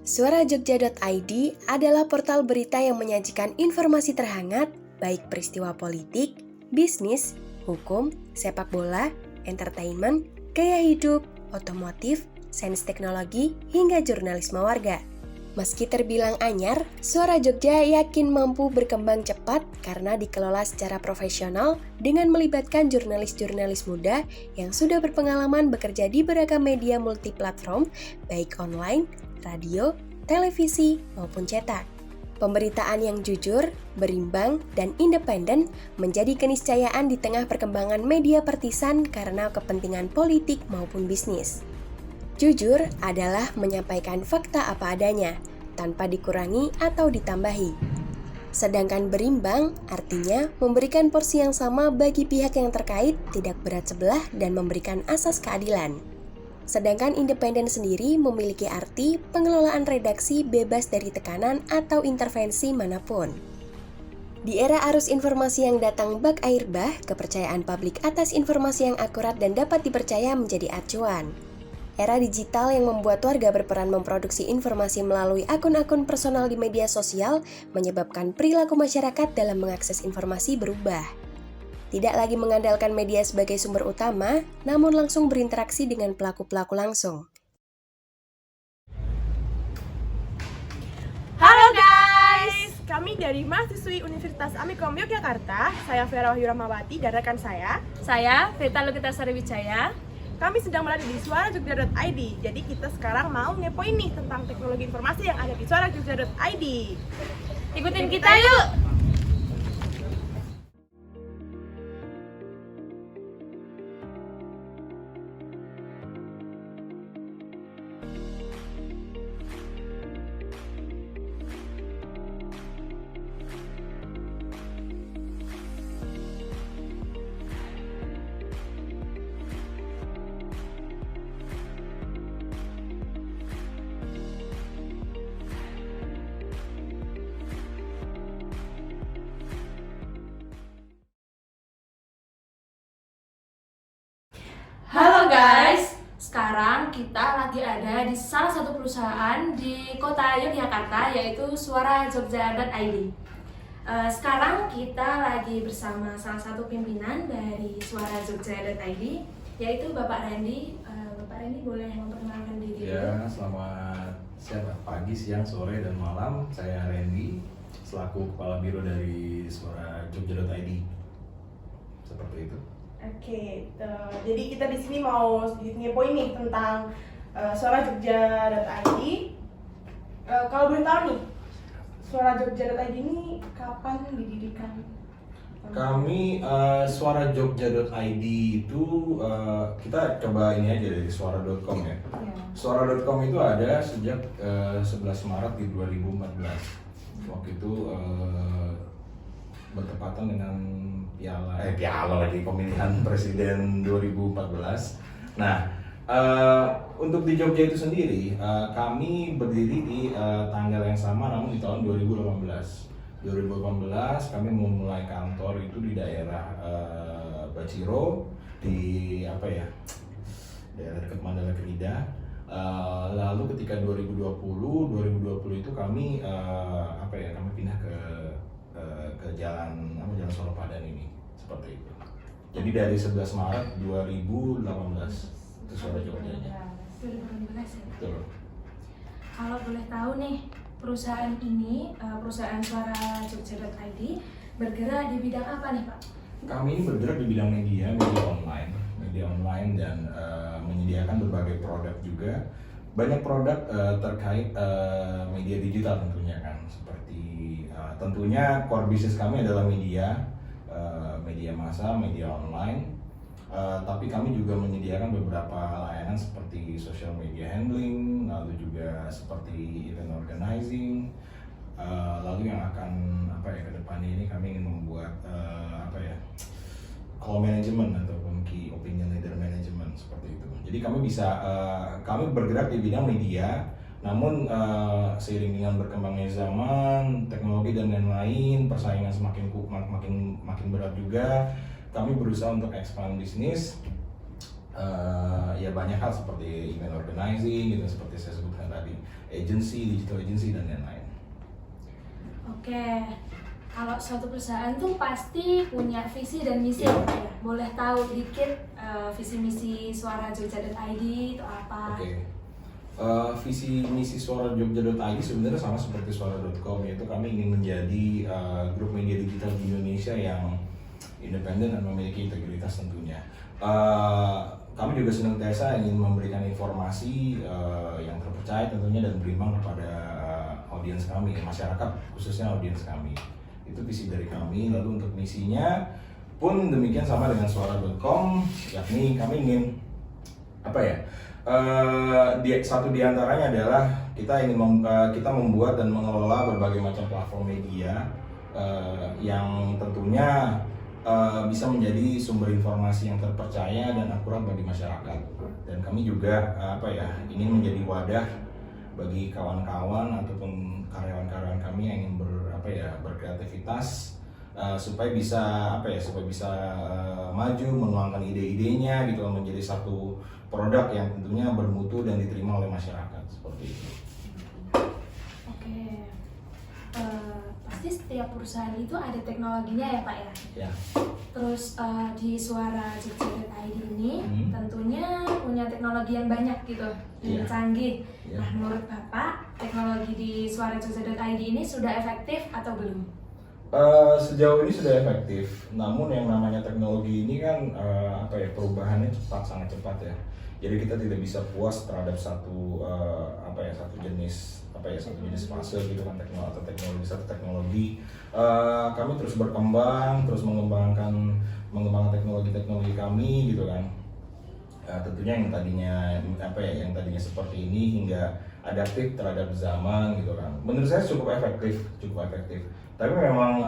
Suarajogja.id adalah portal berita yang menyajikan informasi terhangat, baik peristiwa politik, bisnis, hukum, sepak bola, entertainment, gaya hidup, otomotif, sains teknologi, hingga jurnalisme warga. Meski terbilang anyar, Suara Jogja yakin mampu berkembang cepat karena dikelola secara profesional dengan melibatkan jurnalis-jurnalis muda yang sudah berpengalaman bekerja di beragam media multiplatform, baik online, radio, televisi, maupun cetak. Pemberitaan yang jujur, berimbang, dan independen menjadi keniscayaan di tengah perkembangan media partisan karena kepentingan politik maupun bisnis. Jujur adalah menyampaikan fakta apa adanya, tanpa dikurangi atau ditambahi. Sedangkan berimbang artinya memberikan porsi yang sama bagi pihak yang terkait, tidak berat sebelah, dan memberikan asas keadilan. Sedangkan independen sendiri memiliki arti pengelolaan redaksi bebas dari tekanan atau intervensi manapun. Di era arus informasi yang datang bak air bah, kepercayaan publik atas informasi yang akurat dan dapat dipercaya menjadi acuan. Era digital yang membuat warga berperan memproduksi informasi melalui akun-akun personal di media sosial menyebabkan perilaku masyarakat dalam mengakses informasi berubah. Tidak lagi mengandalkan media sebagai sumber utama, namun langsung berinteraksi dengan pelaku-pelaku langsung. Halo guys, kami dari mahasiswi Universitas Amikom Yogyakarta. Saya Vera Wahyu Rahmawati dan rekan saya Veta Lukita Sariwijaya. Kami sedang berada di suarajogja.id. Jadi kita sekarang mau ngepoin nih tentang teknologi informasi yang ada di suarajogja.id. Ikutin kita yuk! Halo guys, sekarang kita lagi ada di salah satu perusahaan di kota Yogyakarta, yaitu suarajogja.id. Sekarang kita lagi bersama salah satu pimpinan dari suarajogja.id, yaitu Bapak Randy. Bapak Randy boleh memperkenalkan diri? Ya, selamat pagi, siang, sore, dan malam. Saya Randy, selaku Kepala Biro dari suarajogja.id. Seperti itu. Oke, jadi kita di sini mau sedikit ngepoin nih tentang suarajogja.id. Kalau boleh tahu nih, suarajogja.id ini kapan didirikan? Kami suarajogja.id itu kita coba ini aja dari suara.com ya. Suara.com itu ada sejak 11 Maret di 2014. Waktu itu bertepatan dengan piala lagi pemilihan presiden 2014. Nah, untuk di Jogja itu sendiri kami berdiri di tanggal yang sama namun di tahun 2018. 2018 kami memulai kantor itu di daerah Baciro di daerah dekat Mandala Krida. Lalu ketika 2020 itu kami kami pindah ke jalan Solopadan ini, seperti itu. Jadi dari 11 Maret 2018 itu Suara Jogjanya. 2018 ya? Betul. Kalau boleh tahu nih, perusahaan ini, perusahaan suarajogja.id bergerak di bidang apa nih Pak? Kami ini bergerak di bidang media online dan menyediakan berbagai produk juga. Banyak produk terkait media digital tentunya kan, seperti tentunya core bisnis kami adalah media massa, media online. Tapi kami juga menyediakan beberapa layanan seperti social media handling, lalu juga seperti event organizing. Lalu yang akan ke depannya ini kami ingin membuat call management ataupun key opinion leader management seperti itu. Jadi kami bergerak di bidang media, namun seiring dengan berkembangnya zaman, teknologi dan lain-lain, persaingan semakin berat juga. Kami berusaha untuk expand bisnis, ada banyak hal seperti event organizing gitu, seperti saya sebutkan tadi, agency, digital agency dan lain-lain. Oke, kalau suatu perusahaan tuh pasti punya visi dan misi ya, Pak ya. Boleh tahu dikit visi misi suarajogja.id itu apa? Oke. Visi misi Suara Jogja.id sebenarnya sama seperti suara.com, yaitu kami ingin menjadi grup media digital di Indonesia yang independen dan memiliki integritas tentunya. Kami juga senantiasa ingin memberikan informasi yang terpercaya tentunya dan berimbang kepada audiens kami, masyarakat khususnya audiens kami. Itu visi dari kami. Lalu untuk misinya pun demikian sama dengan suara.com, yakni kami ingin satu diantaranya adalah kita ingin kita membuat dan mengelola berbagai macam platform media yang tentunya bisa menjadi sumber informasi yang terpercaya dan akurat bagi masyarakat. Dan kami juga ingin menjadi wadah bagi kawan-kawan ataupun karyawan-karyawan kami yang ingin berkreativitas supaya bisa maju menuangkan ide-idenya gitu, menjadi satu produk yang tentunya bermutu dan diterima oleh masyarakat seperti itu. Oke, pasti setiap perusahaan itu ada teknologinya ya Pak ya? Ya. Terus di Suara Jogja.id ini tentunya punya teknologi yang banyak gitu, yang canggih. Nah, menurut Bapak, teknologi di Suara Jogja.id ini sudah efektif atau belum? Sejauh ini sudah efektif, namun yang namanya teknologi ini kan perubahannya sangat cepat ya. Jadi kita tidak bisa puas terhadap satu jenis fase gitu kan, satu teknologi. Kami terus berkembang, terus mengembangkan teknologi kami gitu kan. Tentunya yang tadinya seperti ini hingga adaptif terhadap zaman gitu kan. Menurut saya cukup efektif. Tapi memang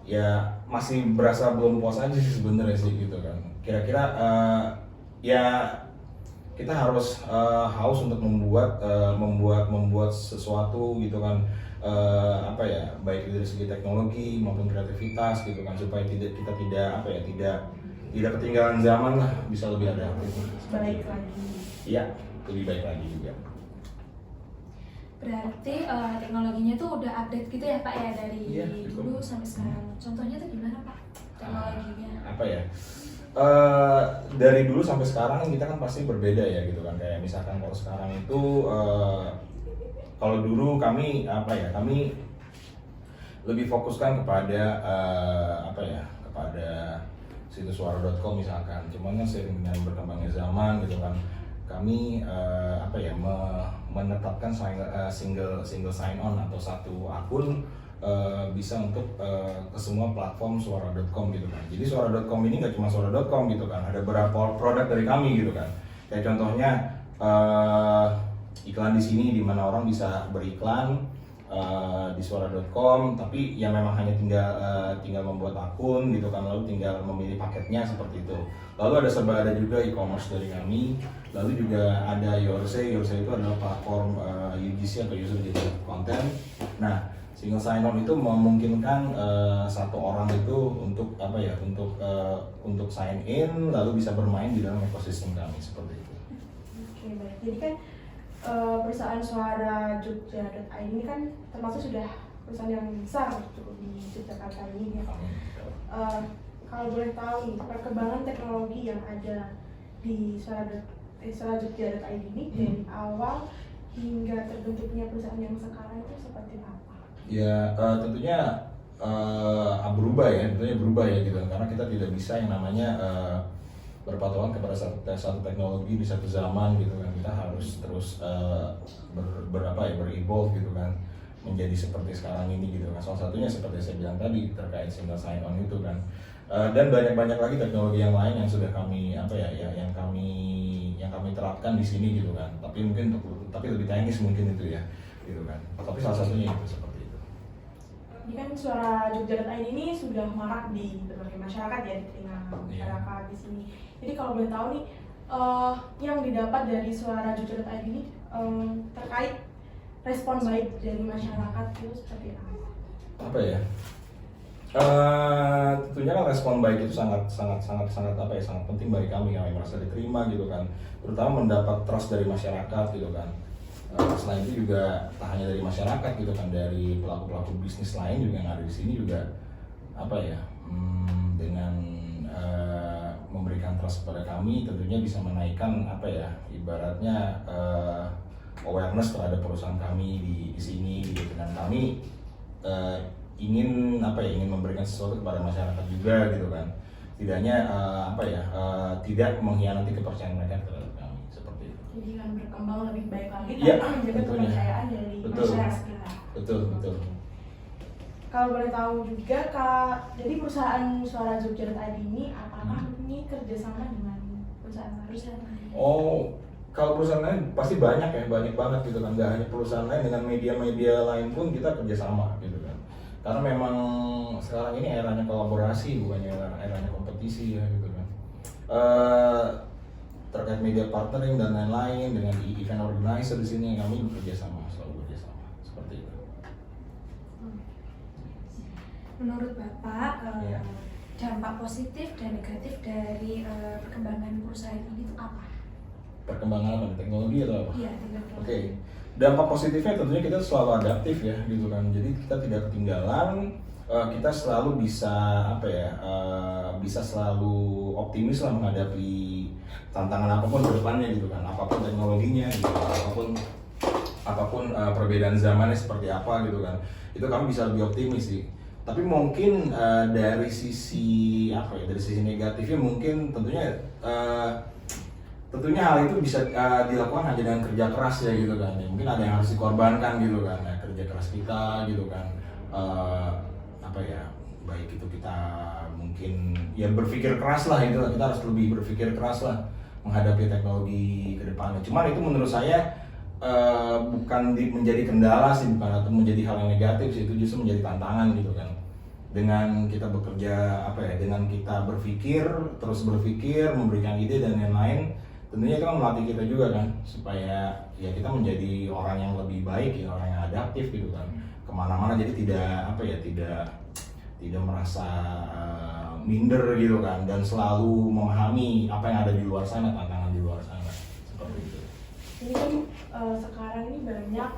ya masih berasa belum puas aja sih sebenarnya sih gitu kan. Kira-kira ya kita harus haus untuk membuat sesuatu gitu kan, baik dari segi teknologi maupun kreativitas gitu kan, supaya kita tidak ketinggalan zaman lah, bisa lebih adaptif. Baik lagi. Iya, lebih baik lagi juga. Berarti teknologinya tuh udah update gitu ya Pak ya, dari dulu sampai sekarang. Contohnya tuh gimana Pak teknologinya? Dari dulu sampai sekarang kita kan pasti berbeda ya gitu kan. Kayak misalkan kalau sekarang itu kalau dulu kami lebih fokuskan kepada kepada situs suara.com misalkan. Cuman kan seiring dengan berkembangnya zaman gitu kan, kami menetapkan single sign on atau satu akun bisa untuk ke semua platform suara.com gitu kan. Jadi suara.com ini nggak cuma suara.com gitu kan, ada beberapa produk dari kami gitu kan. Kayak contohnya iklan di sini, di mana orang bisa beriklan di suara.com, tapi yang memang hanya tinggal membuat akun gitu kan, lalu tinggal memilih paketnya seperti itu. Lalu ada juga e-commerce dari kami, lalu juga ada Yourse itu adalah platform UGC atau user generated content. Nah, single sign on itu memungkinkan satu orang itu untuk untuk sign in lalu bisa bermain di dalam ekosistem kami seperti itu. Oke, baik. Jadi kan perusahaan Suara Jogja.id ini kan termasuk sudah perusahaan yang besar cukup di Yogyakarta ini ya. Kalau boleh tahu nih, perkembangan teknologi yang ada di Suara Jogja.id ini dari awal hingga terbentuknya perusahaan yang sekarang itu seperti apa? Ya tentunya berubah ya gitu, karena kita tidak bisa yang namanya berpatokan kepada satu teknologi di satu zaman gitu kan. Kita harus terus berevolve gitu kan, menjadi seperti sekarang ini gitu kan. Salah satunya seperti saya bilang tadi terkait single sign on itu kan, dan banyak lagi teknologi yang lain yang sudah kami yang kami terapkan di sini gitu kan. Tapi lebih teknis mungkin itu ya gitu kan. Tapi salah satunya itu seperti itu. Ini kan Suara Jogja.id ini sudah marak di berbagai masyarakat ya, di telinga masyarakat di sini. Jadi kalau boleh tahu nih, yang didapat dari Suara Jogja.id ini terkait respon baik dari masyarakat itu seperti apa? Apa ya? Tentunya kan respon baik itu sangat apa ya, sangat penting bagi kami merasa diterima gitu kan, terutama mendapat trust dari masyarakat gitu kan. Selain itu juga tak hanya dari masyarakat gitu kan, dari pelaku bisnis lain juga yang ada di sini juga apa ya, dengan memberikan trust kepada kami tentunya bisa menaikkan apa ya, ibaratnya awareness terhadap perusahaan kami di sini gitu. Dan kami ingin apa ya, ingin memberikan sesuatu kepada masyarakat juga gitu kan, tidaknya apa ya, tidak mengkhianati kepercayaan mereka terhadap kami, seperti itu. Jadi kan berkembang lebih baik lagi Iya, tanpa menjaga tentunya. kepercayaan dari Betul. masyarakat kita. Betul. Kalau boleh tahu juga Kak, jadi perusahaan Suara Jogja.id ini apakah ini kerjasama dengan perusahaan lain? Oh, kalau perusahaan lain pasti banyak ya, banyak banget gitu kan. Gak hanya perusahaan lain, dengan media-media lain pun kita kerjasama gitu kan. Karena memang sekarang ini eranya kolaborasi, bukannya eranya kompetisi ya gitu kan. Terkait media partnering dan lain-lain dengan event organizer di sini kami bekerjasama, selalu bekerjasama seperti itu. Menurut Bapak, Iya. dampak positif dan negatif dari perkembangan perusahaan ini itu apa? Perkembangan apa? Teknologi atau apa? Iya, teknologi. Oke, dampak positifnya tentunya kita selalu adaptif ya gitu kan. Jadi kita tidak ketinggalan, kita selalu bisa apa ya, bisa selalu optimis lah menghadapi tantangan apapun ke depannya gitu kan. Apapun teknologinya gitu, apapun perbedaan zamannya seperti apa gitu kan. Itu kami bisa lebih optimis sih. Tapi mungkin dari sisi apa ya, dari sisi negatifnya mungkin tentunya hal itu bisa dilakukan hanya dengan kerja keras ya gitu kan. Ya, mungkin ada yang harus dikorbankan gitu kan, ya, kerja keras kita gitu kan. Apa ya, baik itu kita mungkin ya berpikir keras lah, itu kita harus lebih berpikir keras lah menghadapi teknologi ke depannya. Cuman itu menurut saya bukan menjadi kendala sih, bukan atau menjadi hal yang negatif sih, itu justru menjadi tantangan gitu kan. Dengan kita bekerja apa ya, dengan kita terus berpikir, memberikan ide dan lain-lain, tentunya itu kan melatih kita juga kan, supaya ya kita menjadi orang yang lebih baik ya, orang yang adaptif gitu kan, kemana-mana. Jadi tidak merasa minder gitu kan, dan selalu memahami apa yang ada di luar sana, tantangan di luar sana, seperti itu. Ini kan sekarang ini banyak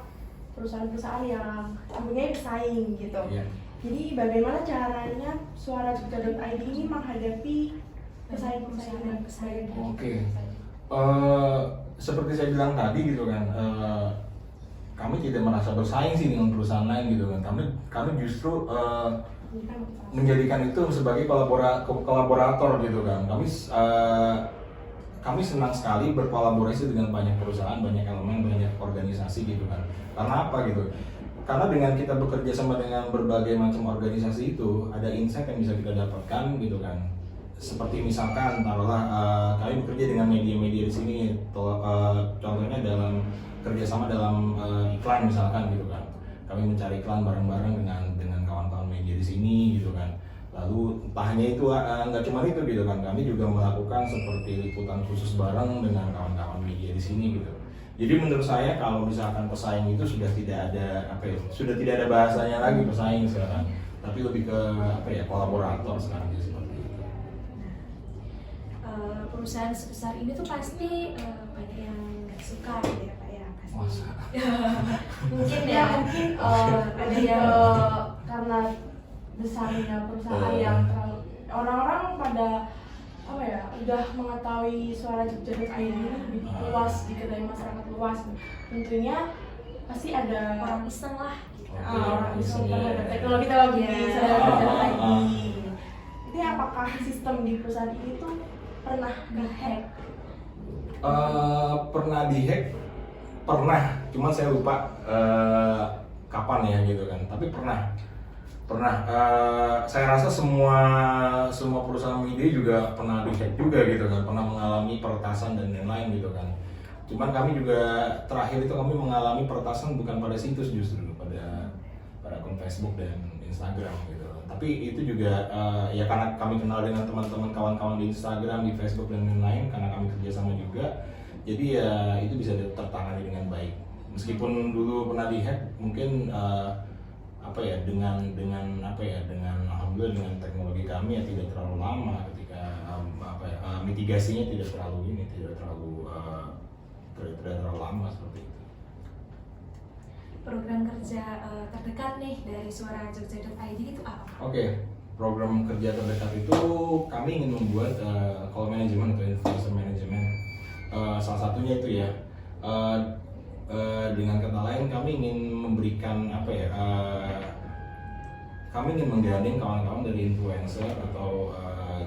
perusahaan-perusahaan yang mempunyai pesaing gitu. Iya. Jadi bagaimana caranya Suara Jogja.id ini menghadapi pesaing-pesaing dan pesaing? Oke. Seperti saya bilang tadi gitu kan, kami tidak merasa bersaing sih dengan perusahaan lain gitu kan. Kami justru menjadikan itu sebagai kolaborator gitu kan. Kami senang sekali berkolaborasi dengan banyak perusahaan, banyak elemen, banyak organisasi gitu kan. Karena apa gitu? Karena dengan kita bekerja sama dengan berbagai macam organisasi itu, ada insight yang bisa kita dapatkan gitu kan. Seperti misalkan taruhlah kami bekerja dengan media-media di sini, contohnya dalam kerjasama dalam iklan misalkan gitu kan. Kami mencari iklan bareng-bareng dengan kawan-kawan media di sini gitu kan. Lalu tak hanya itu, nggak cuma itu gitu kan, kami juga melakukan seperti liputan khusus bareng dengan kawan-kawan media di sini gitu. Jadi menurut saya kalau misalkan pesaing itu sudah tidak ada bahasanya lagi pesaing sekarang, tapi lebih ke apa ya, kolaborator sekarang jadi seperti itu. Perusahaan sebesar ini tuh pasti banyak yang nggak suka gitu ya Pak ya, pasti. Masa? Mungkin Ya ya, mungkin ada yang karena besarnya perusahaan yang terlalu, orang-orang pada apa ya, udah mengetahui Suara Jogja.id ini lebih luas, diketahui masyarakat luas. Tentunya pasti ada orang iseng lah gitu. orang iseng Iya. terhadap teknologi Iya. Suara Jogja.id. Itu apakah sistem di perusahaan ini tuh pernah nge-hack? Pernah dihack, pernah, cuman saya lupa kapan ya gitu kan. Tapi pernah. Saya rasa semua perusahaan media juga pernah dihack juga gitu kan, pernah mengalami peretasan dan lain-lain gitu kan. Cuman kami juga terakhir itu kami mengalami peretasan bukan pada situs, justru pada akun Facebook dan Instagram gitu. Tapi itu juga ya karena kami kenal dengan teman-teman kawan-kawan di Instagram, di Facebook dan lain-lain, karena kami kerjasama juga. Jadi ya itu bisa tertangani dengan baik. Meskipun dulu pernah dihack, mungkin apa ya dengan apa ya dengan alhamdulillah dengan teknologi kami ya tidak terlalu lama ketika mitigasinya tidak terlalu lama seperti itu. Program kerja terdekat nih dari suarajogja.id itu apa? Oke, program kerja terdekat itu kami ingin membuat kalau manajemen atau influencer manajemen, salah satunya itu ya. Dengan kata lain kami ingin memberikan kami ingin menggandeng kawan-kawan dari influencer atau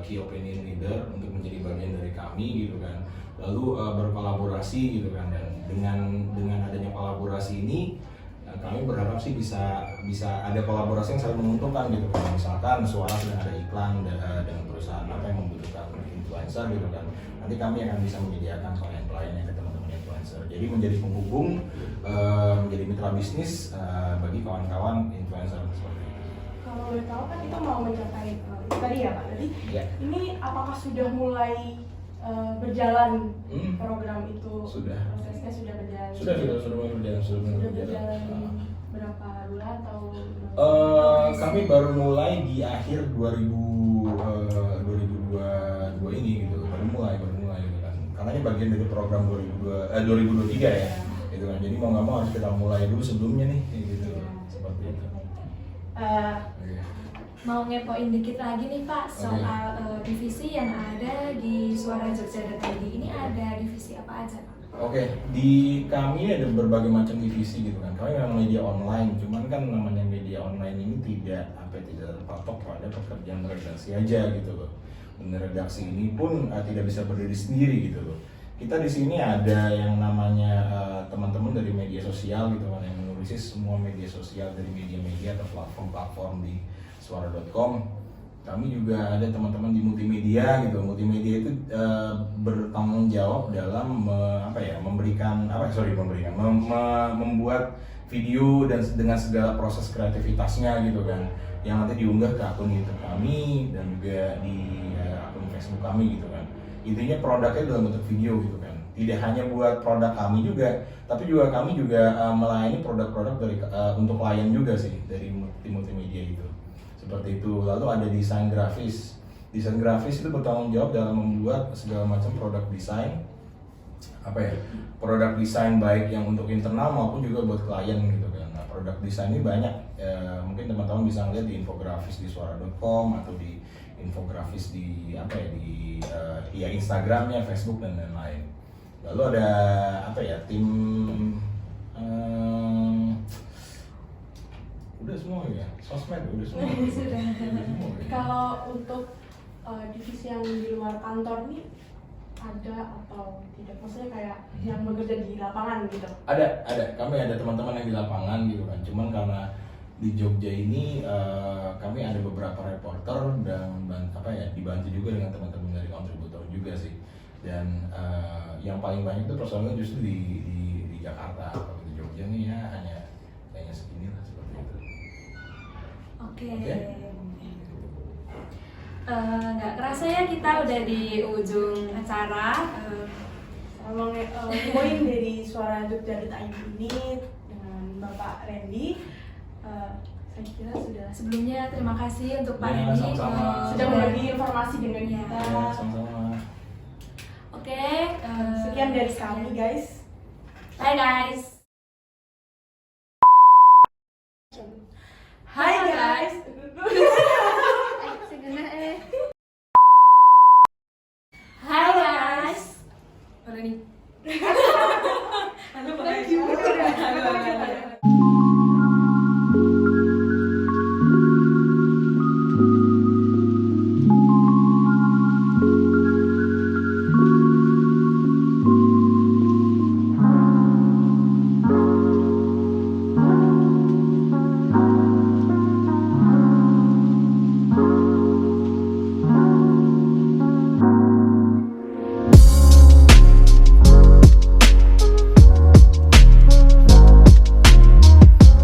key opinion leader untuk menjadi bagian dari kami gitu kan, lalu berkolaborasi gitu kan, dan dengan adanya kolaborasi ini kami berharap sih bisa ada kolaborasi yang saling menguntungkan gitu kan. Misalkan Suara sedang ada iklan dengan perusahaan apa yang membutuhkan influencer gitu kan, nanti kami akan bisa menyediakan klien-kliennya ke teman-teman influencer, jadi menjadi penghubung, menjadi mitra bisnis bagi kawan-kawan influencer seperti itu. Kalau boleh tahu kan kita mau mencapai itu tadi ya Pak, jadi Ya. ini apakah sudah mulai berjalan program itu? Sudah. Prosesnya sudah berjalan? Sudah mulai berjalan. Sudah berjalan berapa bulan atau? Kami baru mulai di akhir 2022 ini gitu, baru mulai gitu kan. Karena ini bagian dari program 2023 ya, gitu kan. Jadi mau nggak mau harus kita mulai dulu sebelumnya nih, gitu. Seperti itu. Mau ngepoin dikit lagi nih Pak soal divisi yang ada di suarajogja.id. Ini ada divisi apa aja Pak? Oke, di kami ada berbagai macam divisi gitu kan. Kami memang media online, cuman kan namanya media online ini tidak terpatok pada pekerjaan redaksi aja gitu loh. Dan redaksi ini pun tidak bisa berdiri sendiri gitu loh. Kita di sini ada yang namanya teman-teman dari media sosial gitu kan, yang mengurusi semua media sosial dari media-media atau platform-platform di suara.com. Kami juga ada teman-teman di multimedia gitu. Multimedia itu bertanggung jawab dalam membuat video dan dengan segala proses kreativitasnya gitu kan, yang nanti diunggah ke akun YouTube kami dan juga di akun Facebook kami gitu kan. Intinya produknya dalam bentuk video gitu kan. Tidak hanya buat produk kami juga, tapi juga kami juga melayani produk-produk dari untuk klien juga sih dari multimedia itu. Seperti itu. Lalu ada desain grafis. Desain grafis itu bertanggung jawab dalam membuat segala macam produk desain. Produk desain baik yang untuk internal maupun juga buat klien gitu kan. Nah, produk desain ini banyak. Mungkin teman-teman bisa lihat di infografis di suara.com atau di infografis di Instagramnya, Facebook dan lain-lain. Lalu ada tim udah semua ya, sosmed udah semua. Sudah. Kalau untuk divisi yang di luar kantor nih ada atau tidak? Maksudnya kayak yang bekerja di lapangan gitu? Ada. Kami ada teman-teman yang di lapangan gitu kan. Cuman karena di Jogja ini kami ada beberapa reporter dan dibantu juga dengan teman-teman dari kontributor juga sih. Dan yang paling banyak itu personelnya justru di Jakarta. Kalau di Jogja nih ya hanya segini lah seperti itu. Oke. Nggak kerasa ya kita udah di ujung acara. Kalau poin dari Suara Jogja.id ini dengan Bapak Randy, saya kira sudah. Sebelumnya terima kasih untuk Pak Ya, Randy sama-sama. Sudah berbagi informasi dengan kita. Ya, sama-sama. Oke, Sekian dari kami guys. Bye guys. Hai guys. Hai guys. Udah nih.